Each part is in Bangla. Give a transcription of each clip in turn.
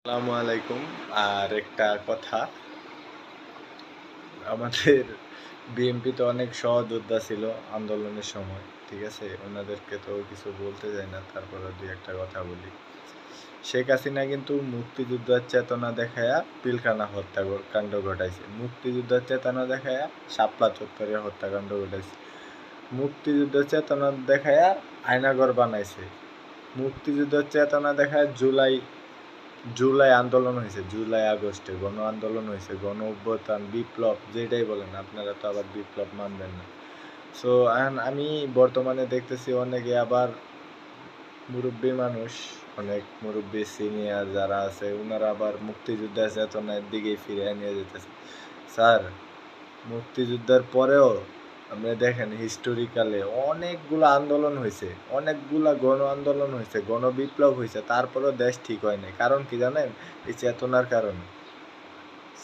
আসসালামু আলাইকুম। আর একটা কথা, আমাদের বিএনপিতে অনেক সহযোদ্ধা ছিল আন্দোলনের সময়। ঠিক আছে? ওনাদেরকে তো কিছু বলতে যাই না, তারপরে দুই একটা কথা বলি। শেখ হাসিনা কিন্তু মুক্তিযুদ্ধের চেতনা দেখায়া পিলখানা কাণ্ড ঘটাইছে। মুক্তিযুদ্ধের চেতনা দেখায়া শাপলা চত্বরে হত্যাকাণ্ড ঘটাইছে। মুক্তিযুদ্ধের চেতনা দেখায়া আয়নাঘর বানাইছে। মুক্তিযুদ্ধের চেতনা দেখায় জুলাই জুলাই আন্দোলন হয়েছে, জুলাই আগস্টে গণ আন্দোলন হয়েছে, গণ অভ্যুত্থান, বিপ্লব যেটাই বলেন, আপনারা তো আবার বিপ্লব মানবেন না। সো আমি বর্তমানে দেখতেছি অনেকে আবার মুরব্বী মানুষ, অনেক মুরব্বী সিনিয়র যারা আছে ওনারা আবার মুক্তিযুদ্ধের চেতনার দিকেই ফিরে নিয়ে যেতেছে। স্যার, মুক্তিযুদ্ধের পরেও আপনি দেখেন হিস্টোরিক্যালে অনেকগুলো আন্দোলন হয়েছে, অনেকগুলা গণ আন্দোলন হয়েছে, গণ বিপ্লব হয়েছে, তারপরেও দেশ ঠিক হয় নাই। কারণ কি জানেন? এই চেতনার কারণে।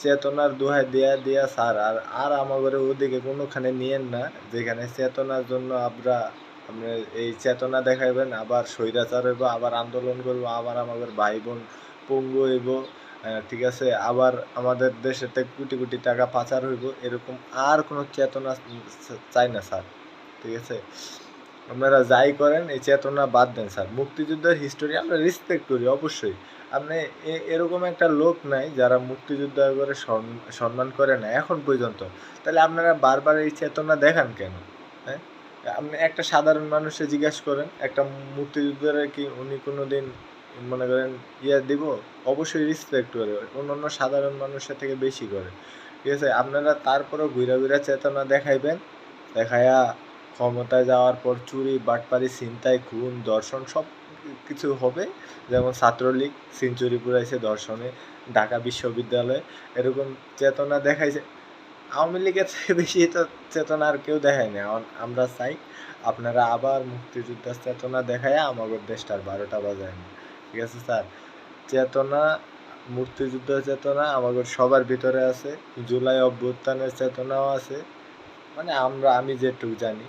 চেতনার দোহাই দিয়া দিয়া স্যার, আর আর আমাদের ওদিকে কোনোখানে নিয়েন না যেখানে চেতনার জন্য আপনি এই চেতনা দেখাইবেন, আবার স্বৈরাচার হইব, আবার আন্দোলন করবো, আবার আমাদের ভাই বোন পঙ্গু হইব। ঠিক আছে, আবার আমাদের দেশেতে কোটি কোটি টাকা পাচার হইব, এরকম আর কোনো চেতনা চাই না স্যার। ঠিক আছে, আপনারা যাই করেন এই চেতনা বাদ দেন স্যার। মুক্তিযুদ্ধের হিস্টোরি আমরা রেসপেক্ট করি অবশ্যই। আপনি এরকম একটা লোক নাই যারা মুক্তিযুদ্ধ করে সম্মান করে না এখন পর্যন্ত। তাহলে আপনারা বারবার এই চেতনা দেখান কেন? হ্যাঁ, আপনি একটা সাধারণ মানুষে জিজ্ঞেস করেন, একটা মুক্তিযুদ্ধের কি উনি কোনো দিন মনে করেন দিব? অবশ্যই রেসপেক্ট করে, অন্যান্য সাধারণ মানুষের থেকে বেশি করে। ঠিক আছে, আপনারা তারপরেও ঘুরা ঘুরা চেতনা দেখাইবেন, দেখায়া ক্ষমতায় যাওয়ার পর চুরি, বাটপারি, ছিনতাই, খুন, ধর্ষণ সব কিছু হবে। যেমন ছাত্রলীগ সেঞ্চুরি পুরাইছে ধর্ষণে, ঢাকা বিশ্ববিদ্যালয়ে এরকম চেতনা দেখাইছে। আওয়ামী লীগের থেকে বেশি তো চেতনা আর কেউ দেখায় না। আমরা চাই আপনারা আবার মুক্তিযুদ্ধের চেতনা দেখায়া আমাদের দেশটার 12টা বাজায় না। ঠিক আছে স্যার? চেতনা, মুক্তিযুদ্ধের চেতনা আমাদের সবার ভিতরে আছে, জুলাই অভ্যুত্থানের চেতনাও আছে। মানে আমি যেটুকু জানি,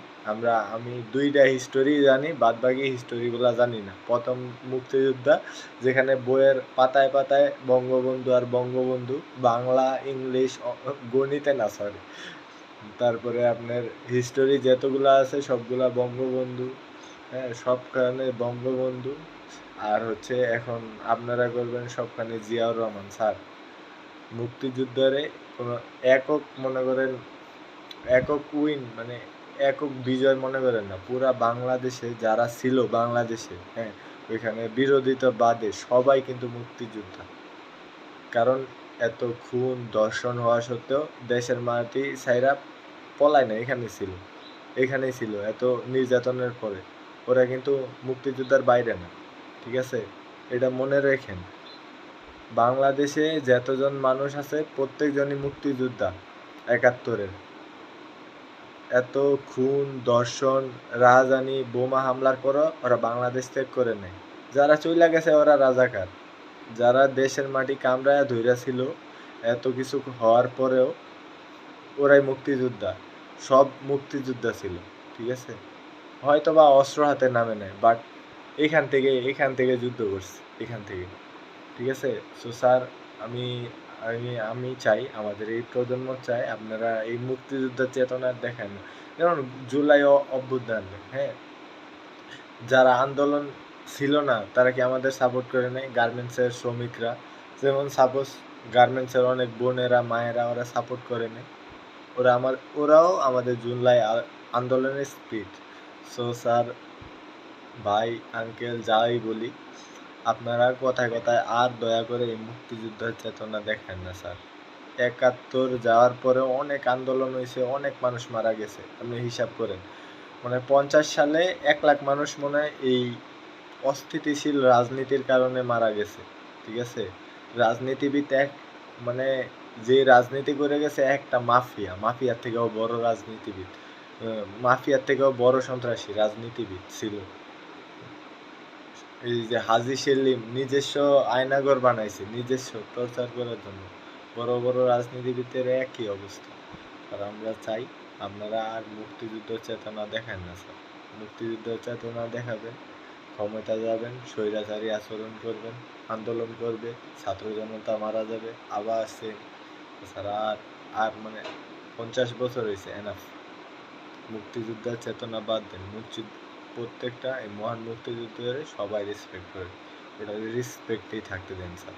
আমি দুইটা হিস্টোরি জানি, বাদ বাকি হিস্টোরিগুলো জানি না। প্রথম মুক্তিযোদ্ধা, যেখানে বইয়ের পাতায় পাতায় বঙ্গবন্ধু আর বঙ্গবন্ধু, বাংলা ইংলিশ গণিতে না, সরি। তারপরে আপনার হিস্টোরি যতগুলো আছে সবগুলা বঙ্গবন্ধু। হ্যাঁ, সবখানে বঙ্গবন্ধু। আর হচ্ছে এখন আপনারা করবেন সবখানে জিয়াউর রহমান। স্যার, মুক্তিযুদ্ধরে কোনো একক মনে করেন, একক উইন মানে একক বিজয় মনে করেন না। পুরা বাংলাদেশে যারা ছিল, বাংলাদেশে, হ্যাঁ, ওইখানে বিরোধিতা বাদে সবাই কিন্তু মুক্তিযোদ্ধা। কারণ এত খুন ধর্ষণ হওয়া সত্ত্বেও দেশের মাটি ছাইরা পলায় না, এখানেই ছিল এত নির্যাতনের পরে। ওরা কিন্তু মুক্তিযোদ্ধার বাইরে না। ঠিক আছে, এটা মনে রাখেন। বাংলাদেশে যতজন মানুষ আছে প্রত্যেকজনই মুক্তিযোদ্ধা। 71-এর এত খুন ধর্ষণ রাহাজানি বোমা হামলার পরও ওরা বাংলাদেশ ত্যাগ করে নেয়। যারা চইলা গেছে ওরা রাজাকার, যারা দেশের মাটি কামড়ায়া ধইরা ছিল এত কিছু হওয়ার পরেও ওরাই মুক্তিযোদ্ধা। সব মুক্তিযোদ্ধা ছিল। ঠিক আছে, হয়তো বা অস্ত্র হাতে নামে নেয়, বাট এখান থেকে যুদ্ধ করছে, এখান থেকে। ঠিক আছে, সো স্যার, আমি আমি চাই, আমাদের এই প্রজন্ম চাই আপনারা এই মুক্তিযুদ্ধের চেতনা দেখেন। যেমন জুলাই অভ্যুত্থান, হ্যাঁ, যারা আন্দোলন ছিল না তারা কি আমাদের সাপোর্ট করে নাই? গার্মেন্টসের শ্রমিকরা, যেমন সাপোজ গার্মেন্টসের অনেক বোনেরা মায়েরা ওরা সাপোর্ট করে নাই? ওরাও আমাদের জুলাই আন্দোলনের স্পিড। সো স্যার, ভাই, আঙ্কেল যাই বলি, আপনারা কথায় কথায় আর দয়া করে এই মুক্তিযুদ্ধের চেতনা দেখেন না স্যার। 71 যাওয়ার পরেও অনেক আন্দোলন হয়েছে, অনেক মানুষ মারা গেছে। আপনি হিসাব করেন, মানে 50 সালে 1 লাখ মানুষ মনে হয় এই অস্থিতিশীল রাজনীতির কারণে মারা গেছে। ঠিক আছে, রাজনীতিবিদ মানে যে রাজনীতি করে গেছে একটা মাফিয়ার থেকেও বড় রাজনীতিবিদ, মাফিয়ার থেকেও বড় সন্ত্রাসী রাজনীতিবিদ ছিল। এই যে হাজি সেলিম নিজস্ব আয়নাঘর বানাইছে নিজস্ব প্রচার করার জন্য। বড় বড় রাজনীতিবিদের একই অবস্থা। আর আমরা চাই আপনারা আর মুক্তিযুদ্ধ চেতনা দেখান না স্যার। মুক্তিযুদ্ধ চেতনা দেখাবেন, ক্ষমতা যাবেন, স্বৈরাচারী আচরণ করবেন, আন্দোলন করবে, ছাত্র জনতা মারা যাবে, আবার সেম। এছাড়া আর মানে 50 বছর হয়েছে, এনাফ। মুক্তিযোদ্ধার চেতনা বাদ দেন, প্রত্যেকটা এই মহান মুক্তিযুদ্ধের সবাই রেসপেক্ট করে, ওটা রেসপেক্টেই থাকতে দেন স্যার।